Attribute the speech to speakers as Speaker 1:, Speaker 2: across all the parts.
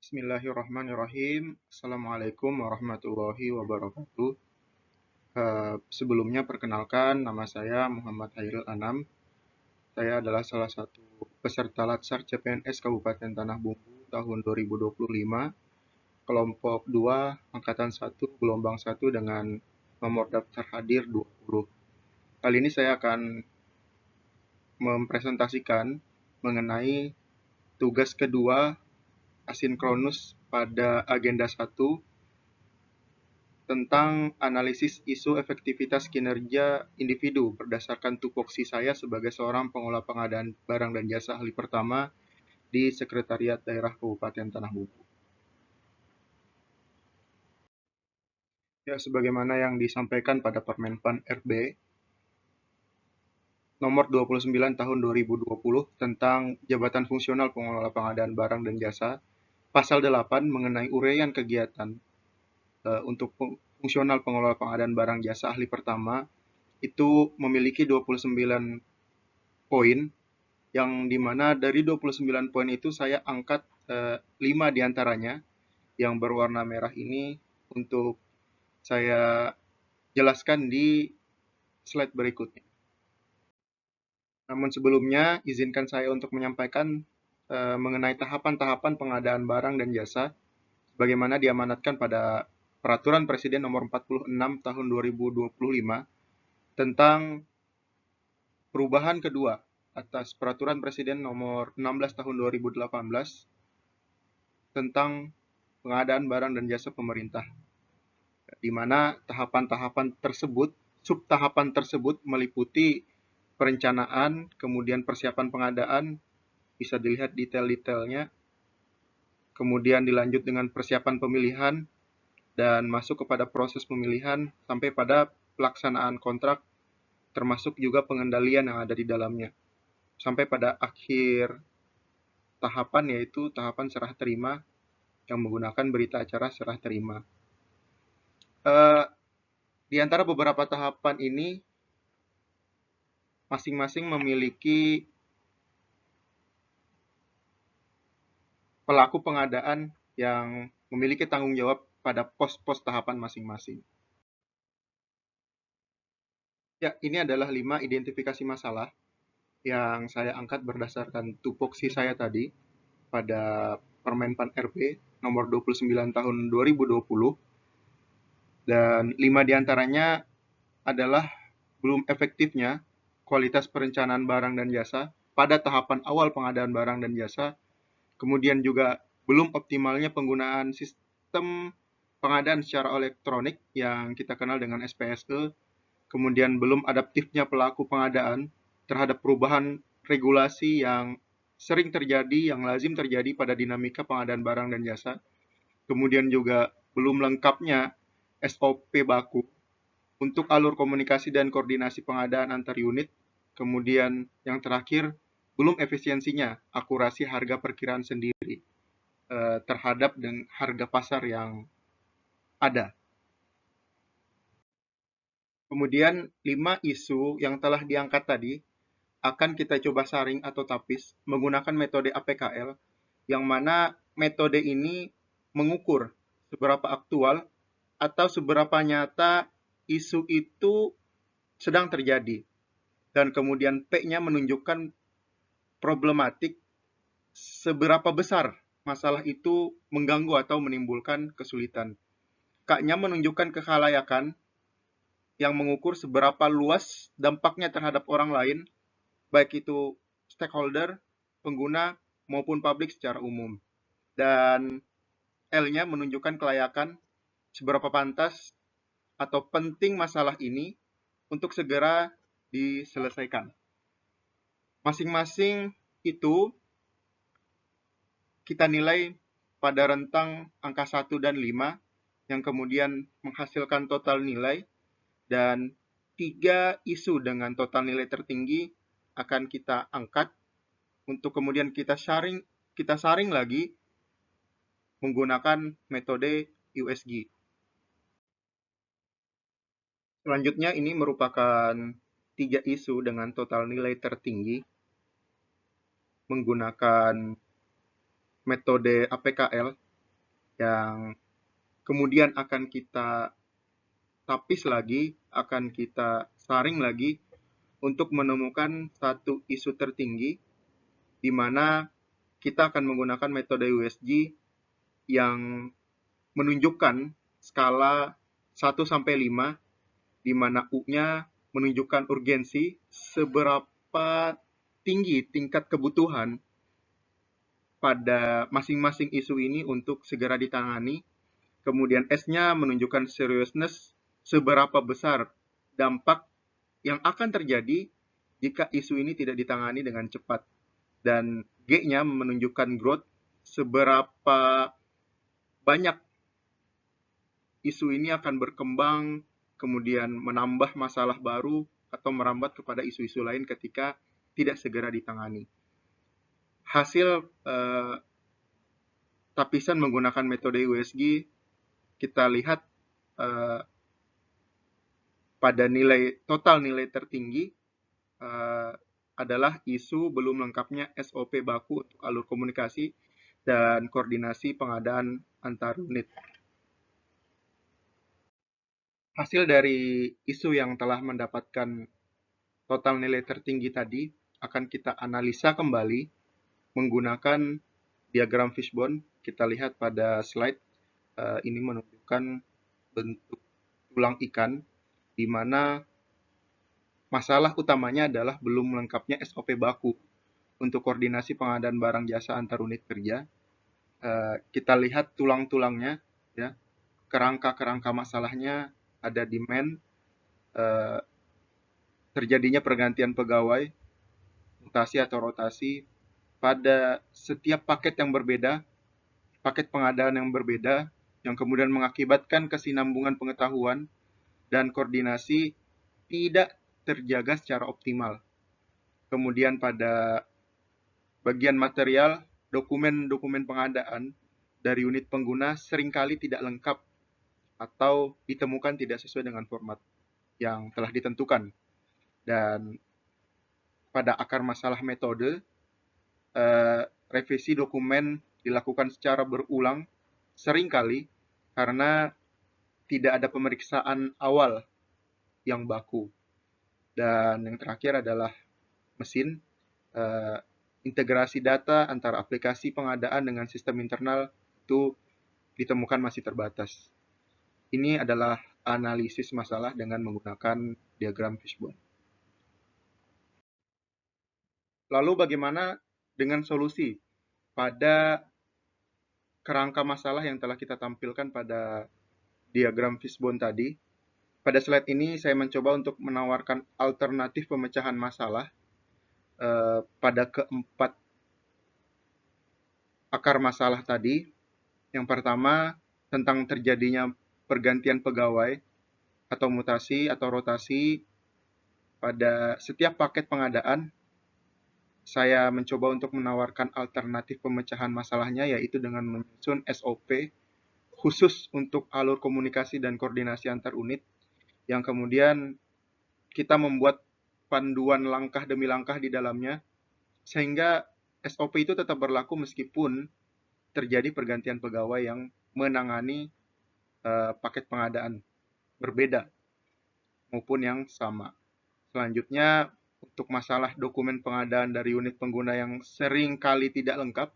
Speaker 1: Bismillahirrahmanirrahim. Assalamualaikum warahmatullahi wabarakatuh. Sebelumnya perkenalkan, nama saya Muhammad Hairil Anam. Saya adalah salah satu peserta Latsar CPNS Kabupaten Tanah Bumbu tahun 2025, kelompok 2, angkatan 1, gelombang 1 dengan nomor daftar hadir 20. Kali ini saya akan mempresentasikan mengenai tugas kedua asinkronus pada agenda 1 tentang analisis isu efektivitas kinerja individu berdasarkan tupoksi saya sebagai seorang pengelola pengadaan barang dan jasa ahli pertama di Sekretariat Daerah Kabupaten Tanah Bumbu. Ya, sebagaimana yang disampaikan pada Permenpan RB nomor 29 tahun 2020 tentang jabatan fungsional pengelola pengadaan barang dan jasa, pasal 8 mengenai uraian kegiatan untuk fungsional pengelola pengadaan barang jasa ahli pertama itu memiliki 29 poin, yang dimana dari 29 poin itu saya angkat 5 diantaranya yang berwarna merah ini untuk saya jelaskan di slide berikutnya. Namun sebelumnya, izinkan saya untuk menyampaikan mengenai tahapan-tahapan pengadaan barang dan jasa bagaimana diamanatkan pada Peraturan Presiden Nomor 46 Tahun 2025 tentang perubahan kedua atas Peraturan Presiden Nomor 16 Tahun 2018 tentang pengadaan barang dan jasa pemerintah, di mana tahapan-tahapan tersebut, subtahapan tersebut meliputi perencanaan, kemudian persiapan pengadaan, bisa dilihat detail-detailnya, kemudian dilanjut dengan persiapan pemilihan, dan masuk kepada proses pemilihan sampai pada pelaksanaan kontrak, termasuk juga pengendalian yang ada di dalamnya, sampai pada akhir tahapan, yaitu tahapan serah terima yang menggunakan berita acara serah terima. Di antara beberapa tahapan ini, masing-masing memiliki pelaku pengadaan yang memiliki tanggung jawab pada pos-pos tahapan masing-masing. Ya, ini adalah 5 identifikasi masalah yang saya angkat berdasarkan tupoksi saya tadi pada Permenpan RB nomor 29 tahun 2020, dan 5 diantaranya adalah belum efektifnya kualitas perencanaan barang dan jasa pada tahapan awal pengadaan barang dan jasa, kemudian juga belum optimalnya penggunaan sistem pengadaan secara elektronik yang kita kenal dengan SPSE, kemudian belum adaptifnya pelaku pengadaan terhadap perubahan regulasi yang sering terjadi, yang lazim terjadi pada dinamika pengadaan barang dan jasa, kemudian juga belum lengkapnya SOP baku untuk alur komunikasi dan koordinasi pengadaan antar unit, kemudian yang terakhir, belum efisiensinya akurasi harga perkiraan sendiri terhadap dengan harga pasar yang ada. Kemudian 5 isu yang telah diangkat tadi akan kita coba saring atau tapis menggunakan metode APKL, yang mana metode ini mengukur seberapa aktual atau seberapa nyata isu itu sedang terjadi, dan kemudian P-nya menunjukkan problematik seberapa besar masalah itu mengganggu atau menimbulkan kesulitan. K-nya menunjukkan kekhalayakan yang mengukur seberapa luas dampaknya terhadap orang lain, baik itu stakeholder, pengguna, maupun publik secara umum. Dan L-nya menunjukkan kelayakan, seberapa pantas atau penting masalah ini untuk segera diselesaikan. Masing-masing itu kita nilai pada rentang angka 1 dan 5, yang kemudian menghasilkan total nilai, dan 3 isu dengan total nilai tertinggi akan kita angkat untuk kemudian kita saring lagi menggunakan metode USG. Selanjutnya ini merupakan 3 isu dengan total nilai tertinggi menggunakan metode APKL, yang kemudian akan kita tapis lagi, akan kita saring lagi untuk menemukan satu isu tertinggi di mana kita akan menggunakan metode USG yang menunjukkan skala 1 sampai 5 di mana U-nya menunjukkan urgensi seberapa tinggi tingkat kebutuhan pada masing-masing isu ini untuk segera ditangani. Kemudian S-nya menunjukkan seriousness, seberapa besar dampak yang akan terjadi jika isu ini tidak ditangani dengan cepat. Dan G-nya menunjukkan growth, seberapa banyak isu ini akan berkembang, kemudian menambah masalah baru, atau merambat kepada isu-isu lain ketika tidak segera ditangani. Hasil tapisan menggunakan metode USG, kita lihat pada total nilai tertinggi adalah isu belum lengkapnya SOP baku untuk alur komunikasi dan koordinasi pengadaan antar unit. Hasil dari isu yang telah mendapatkan total nilai tertinggi tadi akan kita analisa kembali menggunakan diagram fishbone. Kita lihat pada slide ini menunjukkan bentuk tulang ikan di mana masalah utamanya adalah belum lengkapnya SOP baku untuk koordinasi pengadaan barang jasa antar unit kerja. Kita lihat tulang-tulangnya, ya, kerangka-kerangka masalahnya ada demand, terjadinya pergantian pegawai, mutasi atau rotasi pada setiap paket yang berbeda, paket pengadaan yang berbeda, yang kemudian mengakibatkan kesinambungan pengetahuan dan koordinasi tidak terjaga secara optimal. Kemudian pada bagian material, dokumen-dokumen pengadaan dari unit pengguna seringkali tidak lengkap atau ditemukan tidak sesuai dengan format yang telah ditentukan. Dan pada akar masalah metode, revisi dokumen dilakukan secara berulang seringkali karena tidak ada pemeriksaan awal yang baku. Dan yang terakhir adalah mesin. Integrasi data antara aplikasi pengadaan dengan sistem internal itu ditemukan masih terbatas. Ini adalah analisis masalah dengan menggunakan diagram fishbone. Lalu bagaimana dengan solusi pada kerangka masalah yang telah kita tampilkan pada diagram fishbone tadi? Pada slide ini saya mencoba untuk menawarkan alternatif pemecahan masalah pada keempat akar masalah tadi. Yang pertama, tentang terjadinya pergantian pegawai atau mutasi atau rotasi pada setiap paket pengadaan. Saya mencoba untuk menawarkan alternatif pemecahan masalahnya, yaitu dengan menyusun SOP khusus untuk alur komunikasi dan koordinasi antar unit, yang kemudian kita membuat panduan langkah demi langkah di dalamnya, sehingga SOP itu tetap berlaku meskipun terjadi pergantian pegawai yang menangani paket pengadaan berbeda maupun yang sama. Selanjutnya, untuk masalah dokumen pengadaan dari unit pengguna yang sering kali tidak lengkap,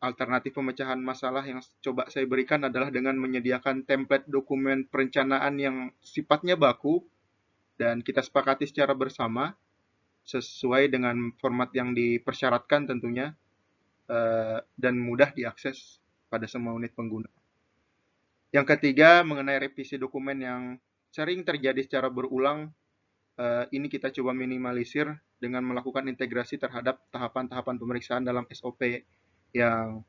Speaker 1: alternatif pemecahan masalah yang coba saya berikan adalah dengan menyediakan template dokumen perencanaan yang sifatnya baku dan kita sepakati secara bersama sesuai dengan format yang dipersyaratkan tentunya dan mudah diakses pada semua unit pengguna. Yang ketiga, mengenai revisi dokumen yang sering terjadi secara berulang, ini kita coba minimalisir dengan melakukan integrasi terhadap tahapan-tahapan pemeriksaan dalam SOP yang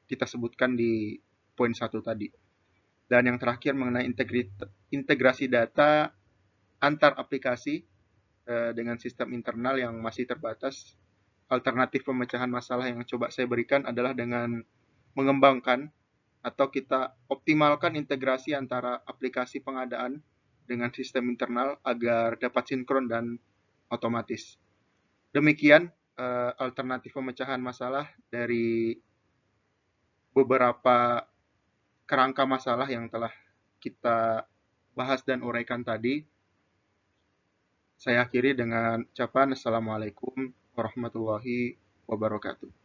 Speaker 1: kita sebutkan di poin 1 tadi. Dan yang terakhir mengenai integrasi data antar aplikasi dengan sistem internal yang masih terbatas. Alternatif pemecahan masalah yang coba saya berikan adalah dengan mengembangkan atau kita optimalkan integrasi antara aplikasi pengadaan dengan sistem internal agar dapat sinkron dan otomatis. Demikian alternatif pemecahan masalah dari beberapa kerangka masalah yang telah kita bahas dan uraikan tadi. Saya akhiri dengan ucapan Assalamualaikum warahmatullahi wabarakatuh.